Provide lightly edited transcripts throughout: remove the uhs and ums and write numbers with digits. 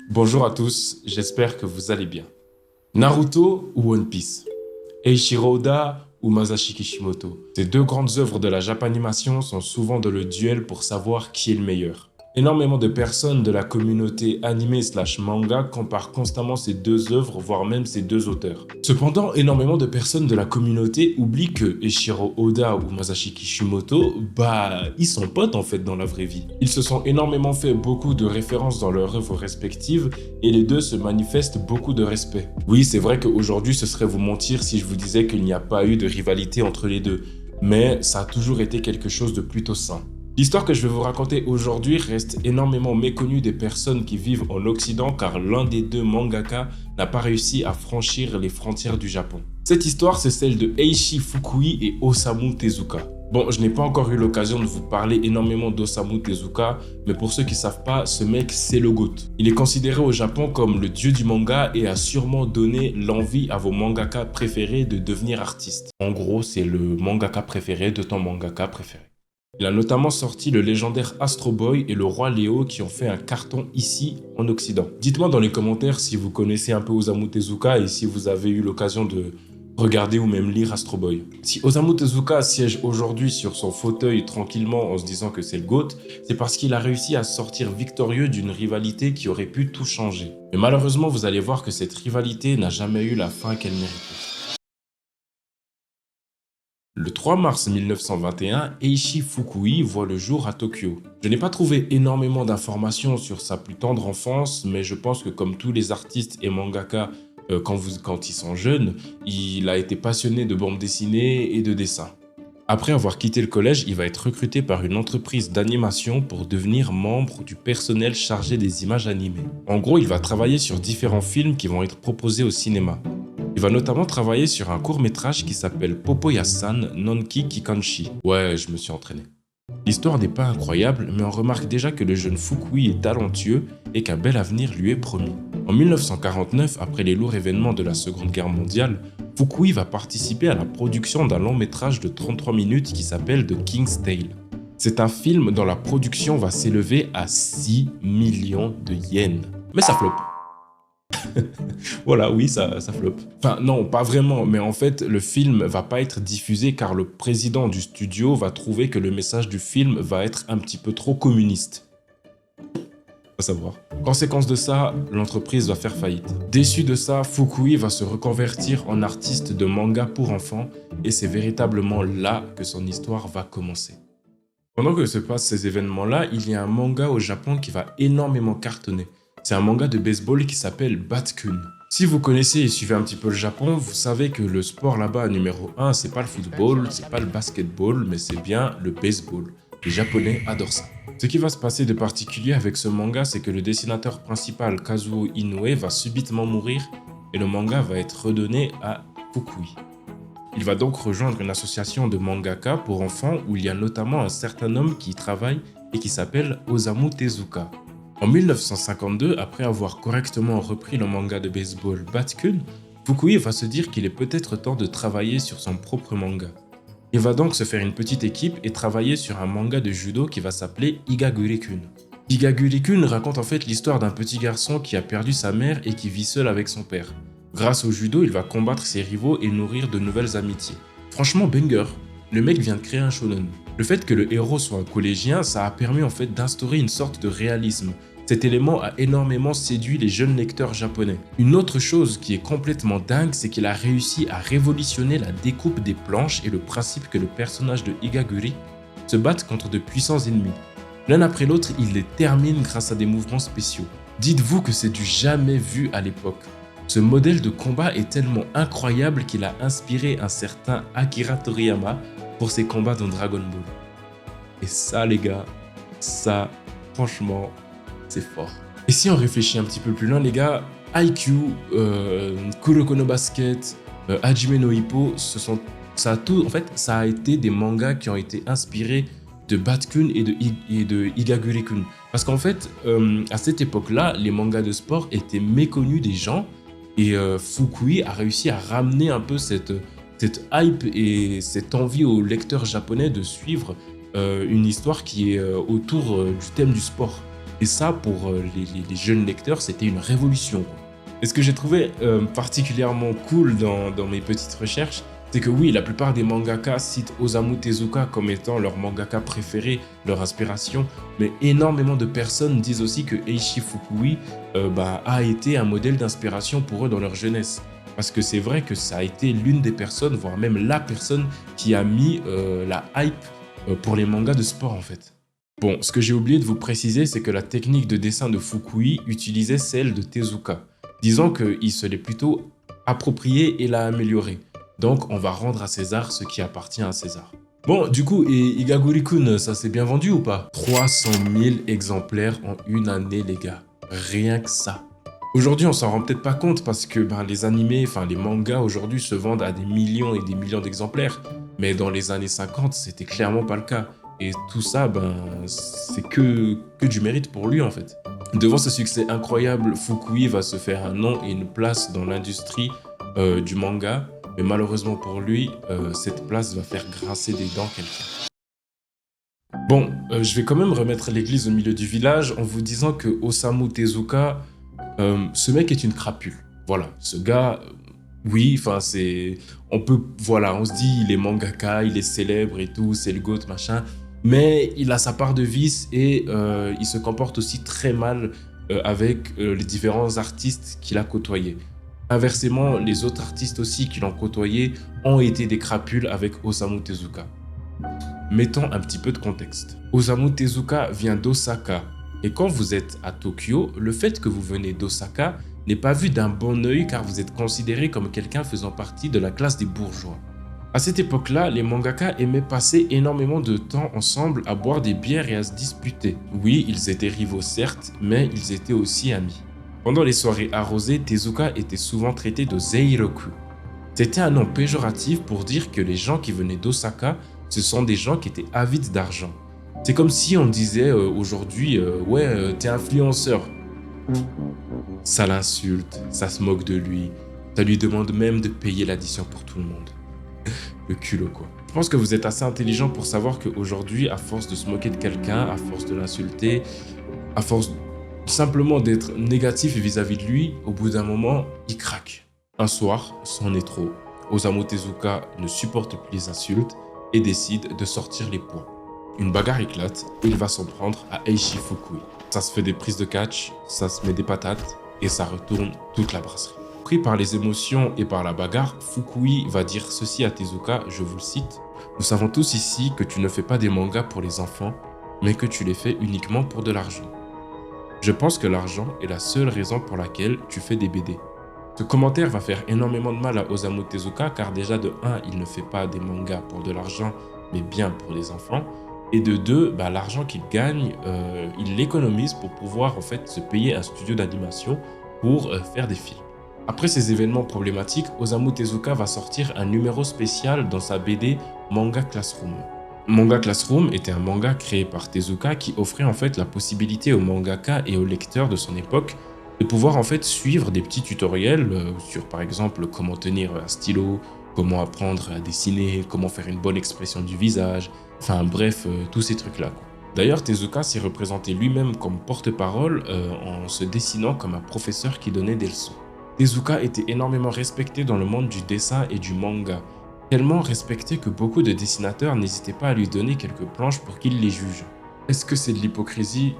Bonjour à tous, j'espère que vous allez bien. Naruto ou One Piece? Eiichiro Oda ou Masashi Kishimoto? Ces deux grandes œuvres de la Japanimation sont souvent dans le duel pour savoir qui est le meilleur. Énormément de personnes de la communauté animé/manga comparent constamment ces deux œuvres, voire même ces deux auteurs. Cependant, énormément de personnes de la communauté oublient que Eiichiro Oda ou Masashi Kishimoto, ils sont potes en fait dans la vraie vie. Ils se sont énormément fait beaucoup de références dans leurs œuvres respectives et les deux se manifestent beaucoup de respect. Oui, c'est vrai qu'aujourd'hui ce serait vous mentir si je vous disais qu'il n'y a pas eu de rivalité entre les deux, mais ça a toujours été quelque chose de plutôt sain. L'histoire que je vais vous raconter aujourd'hui reste énormément méconnue des personnes qui vivent en Occident car l'un des deux mangaka n'a pas réussi à franchir les frontières du Japon. Cette histoire, c'est celle de Eiichi Fukui et Osamu Tezuka. Bon, je n'ai pas encore eu l'occasion de vous parler énormément d'Osamu Tezuka, mais pour ceux qui ne savent pas, ce mec, c'est le GOAT. Il est considéré au Japon comme le dieu du manga et a sûrement donné l'envie à vos mangaka préférés de devenir artistes. En gros, c'est le mangaka préféré de ton mangaka préféré. Il a notamment sorti le légendaire Astro Boy et le Roi Léo qui ont fait un carton ici en Occident. Dites-moi dans les commentaires si vous connaissez un peu Osamu Tezuka et si vous avez eu l'occasion de regarder ou même lire Astro Boy. Si Osamu Tezuka siège aujourd'hui sur son fauteuil tranquillement en se disant que c'est le GOAT, c'est parce qu'il a réussi à sortir victorieux d'une rivalité qui aurait pu tout changer. Mais malheureusement, vous allez voir que cette rivalité n'a jamais eu la fin qu'elle méritait. Le 3 mars 1921, Eiichi Fukui voit le jour à Tokyo. Je n'ai pas trouvé énormément d'informations sur sa plus tendre enfance, mais je pense que comme tous les artistes et mangaka quand ils sont jeunes, il a été passionné de bande dessinée et de dessin. Après avoir quitté le collège, il va être recruté par une entreprise d'animation pour devenir membre du personnel chargé des images animées. En gros, il va travailler sur différents films qui vont être proposés au cinéma. Il va notamment travailler sur un court-métrage qui s'appelle Popoya-san Nonki Kikanshi. Ouais, je me suis entraîné. L'histoire n'est pas incroyable, mais on remarque déjà que le jeune Fukui est talentueux et qu'un bel avenir lui est promis. En 1949, après les lourds événements de la Seconde Guerre mondiale, Fukui va participer à la production d'un long-métrage de 33 minutes qui s'appelle The King's Tale. C'est un film dont la production va s'élever à 6 millions de yens. Mais ça floppe. Voilà, oui, ça floppe. Enfin, non, pas vraiment, mais en fait, le film va pas être diffusé car le président du studio va trouver que le message du film va être un petit peu trop communiste. À savoir. Conséquence de ça, l'entreprise va faire faillite. Déçu de ça, Fukui va se reconvertir en artiste de manga pour enfants et c'est véritablement là que son histoire va commencer. Pendant que se passent ces événements-là, il y a un manga au Japon qui va énormément cartonner. C'est un manga de baseball qui s'appelle Batkun. Si vous connaissez et suivez un petit peu le Japon, vous savez que le sport là-bas numéro 1, c'est pas le football, c'est pas le basketball, mais c'est bien le baseball. Les Japonais adorent ça. Ce qui va se passer de particulier avec ce manga, c'est que le dessinateur principal, Kazuo Inoue, va subitement mourir et le manga va être redonné à Fukui. Il va donc rejoindre une association de mangaka pour enfants où il y a notamment un certain homme qui y travaille et qui s'appelle Osamu Tezuka. En 1952, après avoir correctement repris le manga de baseball Batkun, Fukui va se dire qu'il est peut-être temps de travailler sur son propre manga. Il va donc se faire une petite équipe et travailler sur un manga de judo qui va s'appeler Igaguri-kun. Igaguri-kun raconte en fait l'histoire d'un petit garçon qui a perdu sa mère et qui vit seul avec son père. Grâce au judo, il va combattre ses rivaux et nourrir de nouvelles amitiés. Franchement, banger. Le mec vient de créer un shonen. Le fait que le héros soit un collégien, ça a permis en fait d'instaurer une sorte de réalisme. Cet élément a énormément séduit les jeunes lecteurs japonais. Une autre chose qui est complètement dingue, c'est qu'il a réussi à révolutionner la découpe des planches et le principe que le personnage de Igaguri se batte contre de puissants ennemis. L'un après l'autre, il les termine grâce à des mouvements spéciaux. Dites-vous que c'est du jamais vu à l'époque. Ce modèle de combat est tellement incroyable qu'il a inspiré un certain Akira Toriyama pour ses combats dans Dragon Ball. Et ça, les gars, ça, franchement, c'est fort. Et si on réfléchit un petit peu plus loin, les gars, IQ, Kuroko no Basket, Hajime no Ippo, ça a été des mangas qui ont été inspirés de Batkun et de Igaguri-kun. Parce qu'en fait, à cette époque-là, les mangas de sport étaient méconnus des gens et Fukui a réussi à ramener un peu cette hype et cette envie aux lecteurs japonais de suivre une histoire qui est autour du thème du sport. Et ça, pour les jeunes lecteurs, c'était une révolution, quoi. Et ce que j'ai trouvé particulièrement cool dans mes petites recherches, c'est que oui, la plupart des mangaka citent Osamu Tezuka comme étant leur mangaka préféré, leur inspiration, mais énormément de personnes disent aussi que Eiichi Fukui a été un modèle d'inspiration pour eux dans leur jeunesse. Parce que c'est vrai que ça a été l'une des personnes, voire même la personne qui a mis la hype pour les mangas de sport en fait. Bon, ce que j'ai oublié de vous préciser, c'est que la technique de dessin de Fukui utilisait celle de Tezuka. Disons qu'il se l'est plutôt approprié et l'a amélioré. Donc, on va rendre à César ce qui appartient à César. Bon, du coup, et Igaguri-kun, ça s'est bien vendu ou pas? 300 000 exemplaires en une année, les gars. Rien que ça. Aujourd'hui, on s'en rend peut-être pas compte parce que les animés, les mangas aujourd'hui se vendent à des millions et des millions d'exemplaires. Mais dans les années 50, c'était clairement pas le cas. Et tout ça, c'est que du mérite pour lui en fait. Devant ce succès incroyable, Fukui va se faire un nom et une place dans l'industrie du manga. Mais malheureusement pour lui, cette place va faire grincer des dents quelqu'un. Bon, je vais quand même remettre l'église au milieu du village en vous disant que Osamu Tezuka, ce mec est une crapule. Voilà, ce gars, oui, on se dit, il est mangaka, il est célèbre et tout, c'est le GOAT, machin. Mais il a sa part de vice et il se comporte aussi très mal avec les différents artistes qu'il a côtoyés. Inversement, les autres artistes aussi qui l'ont côtoyé ont été des crapules avec Osamu Tezuka. Mettons un petit peu de contexte. Osamu Tezuka vient d'Osaka. Et quand vous êtes à Tokyo, le fait que vous venez d'Osaka n'est pas vu d'un bon œil car vous êtes considéré comme quelqu'un faisant partie de la classe des bourgeois. À cette époque-là, les mangaka aimaient passer énormément de temps ensemble à boire des bières et à se disputer. Oui, ils étaient rivaux certes, mais ils étaient aussi amis. Pendant les soirées arrosées, Tezuka était souvent traité de Zeiroku. C'était un nom péjoratif pour dire que les gens qui venaient d'Osaka, ce sont des gens qui étaient avides d'argent. C'est comme si on disait aujourd'hui « t'es influenceur ». Ça l'insulte, ça se moque de lui, ça lui demande même de payer l'addition pour tout le monde. Le culot quoi. Je pense que vous êtes assez intelligent pour savoir qu'aujourd'hui, à force de se moquer de quelqu'un, à force de l'insulter, à force simplement d'être négatif vis-à-vis de lui, au bout d'un moment, il craque. Un soir, c'en est trop. Osamu Tezuka ne supporte plus les insultes et décide de sortir les poings. Une bagarre éclate et il va s'en prendre à Eiichi Fukui. Ça se fait des prises de catch, ça se met des patates et ça retourne toute la brasserie. Pris par les émotions et par la bagarre, Fukui va dire ceci à Tezuka, je vous le cite. « Nous savons tous ici que tu ne fais pas des mangas pour les enfants, mais que tu les fais uniquement pour de l'argent. Je pense que l'argent est la seule raison pour laquelle tu fais des BD. » Ce commentaire va faire énormément de mal à Osamu Tezuka car déjà de 1, il ne fait pas des mangas pour de l'argent, mais bien pour les enfants. Et de 2, l'argent qu'il gagne, il l'économise pour pouvoir en fait se payer un studio d'animation pour faire des films. Après ces événements problématiques, Osamu Tezuka va sortir un numéro spécial dans sa BD Manga Classroom. Manga Classroom était un manga créé par Tezuka qui offrait en fait la possibilité aux mangaka et aux lecteurs de son époque de pouvoir en fait suivre des petits tutoriels sur par exemple comment tenir un stylo, comment apprendre à dessiner, comment faire une bonne expression du visage, enfin bref, tous ces trucs-là. D'ailleurs, Tezuka s'est représenté lui-même comme porte-parole en se dessinant comme un professeur qui donnait des leçons. Tezuka était énormément respecté dans le monde du dessin et du manga, tellement respecté que beaucoup de dessinateurs n'hésitaient pas à lui donner quelques planches pour qu'il les juge. Est-ce que c'est de l'hypocrisie?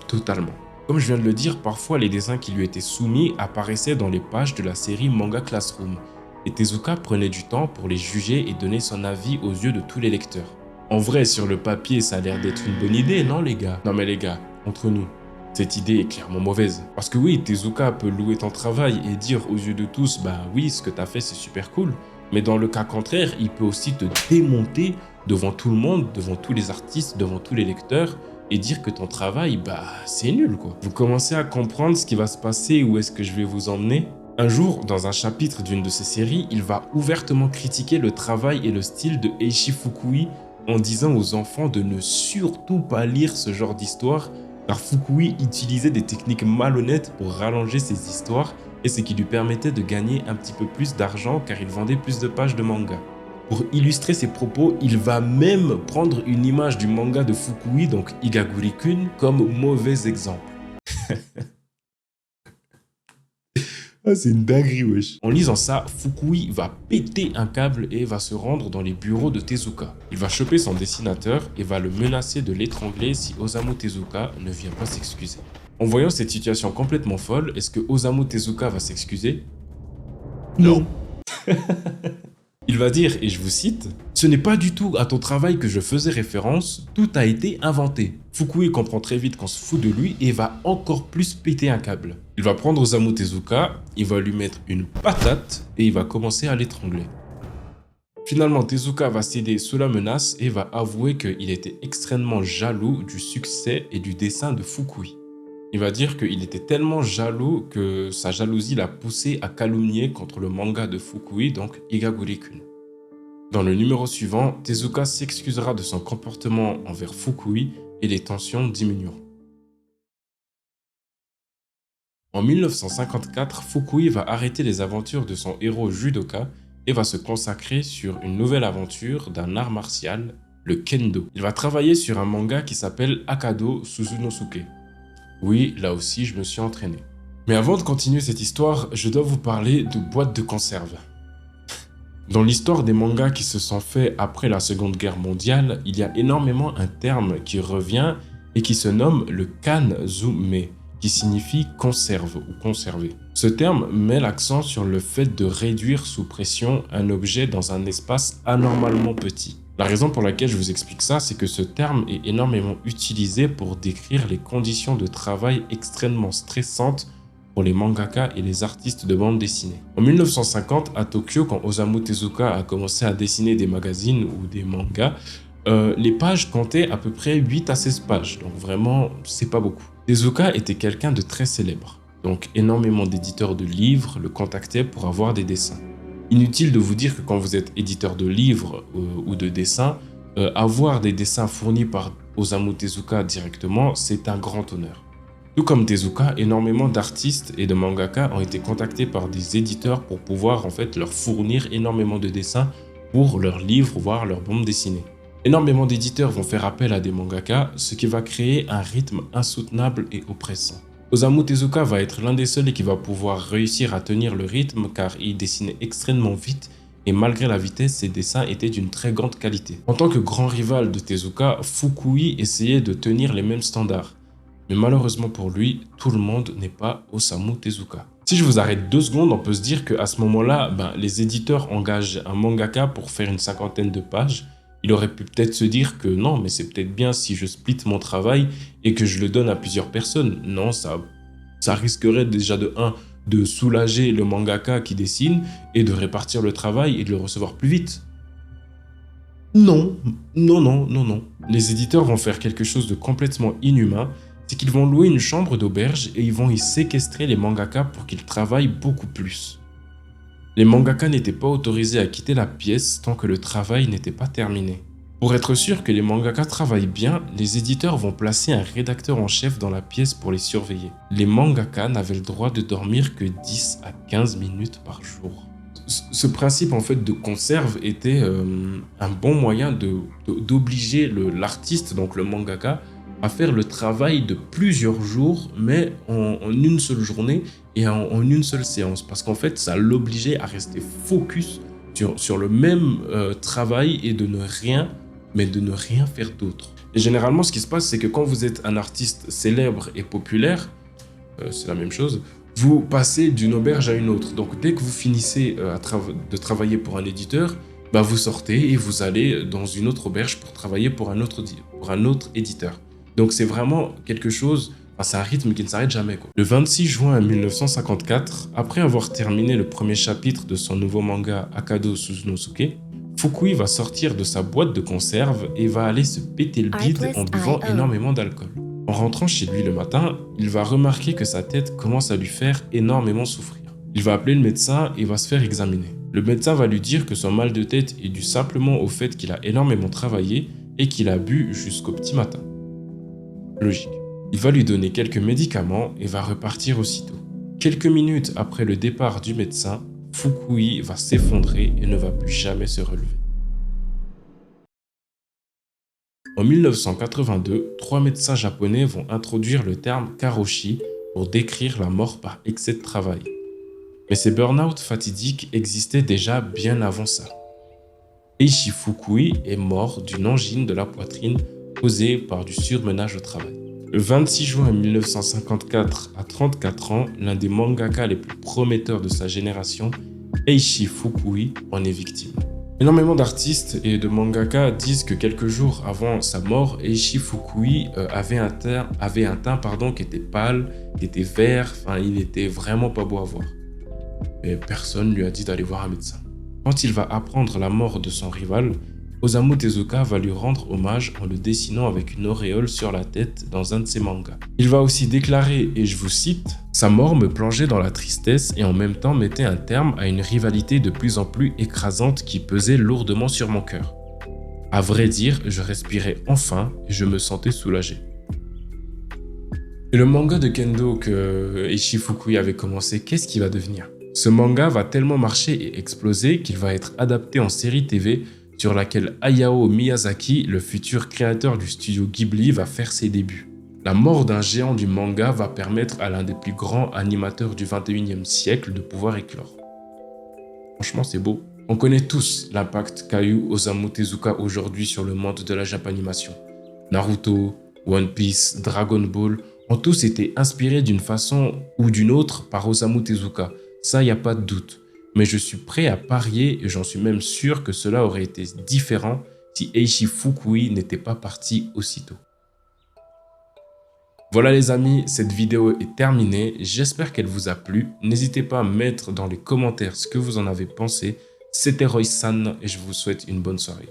Totalement. Comme je viens de le dire, parfois les dessins qui lui étaient soumis apparaissaient dans les pages de la série Manga Classroom, et Tezuka prenait du temps pour les juger et donner son avis aux yeux de tous les lecteurs. En vrai, sur le papier, ça a l'air d'être une bonne idée, non les gars? Non mais les gars, entre nous, cette idée est clairement mauvaise. Parce que oui, Tezuka peut louer ton travail et dire aux yeux de tous, oui, ce que t'as fait c'est super cool. Mais dans le cas contraire, il peut aussi te démonter devant tout le monde, devant tous les artistes, devant tous les lecteurs, et dire que ton travail, c'est nul quoi. Vous commencez à comprendre ce qui va se passer, où est-ce que je vais vous emmener? Un jour, dans un chapitre d'une de ses séries, il va ouvertement critiquer le travail et le style de Eiichi Fukui en disant aux enfants de ne surtout pas lire ce genre d'histoire car Fukui utilisait des techniques malhonnêtes pour rallonger ses histoires et ce qui lui permettait de gagner un petit peu plus d'argent car il vendait plus de pages de manga. Pour illustrer ses propos, il va même prendre une image du manga de Fukui, donc Igaguri-kun, comme mauvais exemple. Ah, c'est une dinguerie, wesh. En lisant ça, Fukui va péter un câble et va se rendre dans les bureaux de Tezuka. Il va choper son dessinateur et va le menacer de l'étrangler si Osamu Tezuka ne vient pas s'excuser. En voyant cette situation complètement folle, est-ce que Osamu Tezuka va s'excuser? Non. Il va dire, et je vous cite, « Ce n'est pas du tout à ton travail que je faisais référence, tout a été inventé. » Fukui comprend très vite qu'on se fout de lui et va encore plus péter un câble. Il va prendre Osamu Tezuka, il va lui mettre une patate et il va commencer à l'étrangler. Finalement, Tezuka va céder sous la menace et va avouer qu'il était extrêmement jaloux du succès et du dessin de Fukui. Il va dire qu'il était tellement jaloux que sa jalousie l'a poussé à calomnier contre le manga de Fukui, donc Igaguri-kun. Dans le numéro suivant, Tezuka s'excusera de son comportement envers Fukui et les tensions diminueront. En 1954, Fukui va arrêter les aventures de son héros judoka et va se consacrer sur une nouvelle aventure d'un art martial, le kendo. Il va travailler sur un manga qui s'appelle Akado Suzunosuke. Oui, là aussi, je me suis entraîné. Mais avant de continuer cette histoire, je dois vous parler de boîtes de conserve. Dans l'histoire des mangas qui se sont faits après la Seconde Guerre mondiale, il y a énormément un terme qui revient et qui se nomme le kanzume, qui signifie conserve ou conserver. Ce terme met l'accent sur le fait de réduire sous pression un objet dans un espace anormalement petit. La raison pour laquelle je vous explique ça, c'est que ce terme est énormément utilisé pour décrire les conditions de travail extrêmement stressantes pour les mangaka et les artistes de bande dessinée. En 1950, à Tokyo, quand Osamu Tezuka a commencé à dessiner des magazines ou des mangas, les pages comptaient à peu près 8 à 16 pages, donc vraiment, c'est pas beaucoup. Tezuka était quelqu'un de très célèbre, donc énormément d'éditeurs de livres le contactaient pour avoir des dessins. Inutile de vous dire que quand vous êtes éditeur de livres ou de dessins, avoir des dessins fournis par Osamu Tezuka directement, c'est un grand honneur. Tout comme Tezuka, énormément d'artistes et de mangaka ont été contactés par des éditeurs pour pouvoir en fait leur fournir énormément de dessins pour leurs livres, voire leurs bandes dessinées. Énormément d'éditeurs vont faire appel à des mangaka, ce qui va créer un rythme insoutenable et oppressant. Osamu Tezuka va être l'un des seuls qui va pouvoir réussir à tenir le rythme car il dessinait extrêmement vite et malgré la vitesse, ses dessins étaient d'une très grande qualité. En tant que grand rival de Tezuka, Fukui essayait de tenir les mêmes standards. Mais malheureusement pour lui, tout le monde n'est pas Osamu Tezuka. Si je vous arrête 2 secondes, on peut se dire qu'à ce moment-là, les éditeurs engagent un mangaka pour faire une 50aine de pages. Il aurait pu peut-être se dire que non, mais c'est peut-être bien si je split mon travail et que je le donne à plusieurs personnes. Non, ça risquerait déjà de soulager le mangaka qui dessine et de répartir le travail et de le recevoir plus vite. Non. Les éditeurs vont faire quelque chose de complètement inhumain, c'est qu'ils vont louer une chambre d'auberge et ils vont y séquestrer les mangaka pour qu'ils travaillent beaucoup plus. Les mangaka n'étaient pas autorisés à quitter la pièce tant que le travail n'était pas terminé. Pour être sûr que les mangaka travaillent bien, les éditeurs vont placer un rédacteur en chef dans la pièce pour les surveiller. Les mangaka n'avaient le droit de dormir que 10 à 15 minutes par jour. Ce principe en fait de conserve était un bon moyen d'obliger l'artiste, donc le mangaka, à faire le travail de plusieurs jours, mais en une seule journée et en une seule séance. Parce qu'en fait, ça l'obligeait à rester focus sur le même travail et de ne rien faire d'autre. Et généralement, ce qui se passe, c'est que quand vous êtes un artiste célèbre et populaire, c'est la même chose, vous passez d'une auberge à une autre. Donc, dès que vous finissez de travailler pour un éditeur, vous sortez et vous allez dans une autre auberge pour travailler pour un autre éditeur. Donc c'est vraiment quelque chose, c'est un rythme qui ne s'arrête jamais, quoi. Le 26 juin 1954, après avoir terminé le premier chapitre de son nouveau manga Akado Suzunosuke, Fukui va sortir de sa boîte de conserve et va aller se péter le bide en buvant énormément d'alcool. En rentrant chez lui le matin, il va remarquer que sa tête commence à lui faire énormément souffrir. Il va appeler le médecin et va se faire examiner. Le médecin va lui dire que son mal de tête est dû simplement au fait qu'il a énormément travaillé et qu'il a bu jusqu'au petit matin. Logique. Il va lui donner quelques médicaments et va repartir aussitôt. Quelques minutes après le départ du médecin, Fukui va s'effondrer et ne va plus jamais se relever. En 1982, 3 médecins japonais vont introduire le terme karoshi pour décrire la mort par excès de travail. Mais ces burn-out fatidiques existaient déjà bien avant ça. Eiichi Fukui est mort d'une angine de la poitrine causée par du surmenage au travail. Le 26 juin 1954, à 34 ans, l'un des mangaka les plus prometteurs de sa génération, Eiichi Fukui, en est victime. Énormément d'artistes et de mangaka disent que quelques jours avant sa mort, Eiichi Fukui avait un teint qui était pâle, qui était vert, il était vraiment pas beau à voir. Mais personne lui a dit d'aller voir un médecin. Quand il va apprendre la mort de son rival, Osamu Tezuka va lui rendre hommage en le dessinant avec une auréole sur la tête dans un de ses mangas. Il va aussi déclarer, et je vous cite, « Sa mort me plongeait dans la tristesse et en même temps mettait un terme à une rivalité de plus en plus écrasante qui pesait lourdement sur mon cœur. À vrai dire, je respirais enfin et je me sentais soulagé. » Et le manga de Kendo que Eiichi Fukui avait commencé, qu'est-ce qu'il va devenir? Ce manga va tellement marcher et exploser qu'il va être adapté en série TV sur laquelle Hayao Miyazaki, le futur créateur du studio Ghibli, va faire ses débuts. La mort d'un géant du manga va permettre à l'un des plus grands animateurs du 21e siècle de pouvoir éclore. Franchement, c'est beau. On connaît tous l'impact qu'a eu Osamu Tezuka aujourd'hui sur le monde de la Japanimation. Naruto, One Piece, Dragon Ball ont tous été inspirés d'une façon ou d'une autre par Osamu Tezuka. Ça, il n'y a pas de doute. Mais je suis prêt à parier et j'en suis même sûr que cela aurait été différent si Eiichi Fukui n'était pas parti aussitôt. Voilà les amis, cette vidéo est terminée. J'espère qu'elle vous a plu. N'hésitez pas à mettre dans les commentaires ce que vous en avez pensé. C'était Roy San et je vous souhaite une bonne soirée.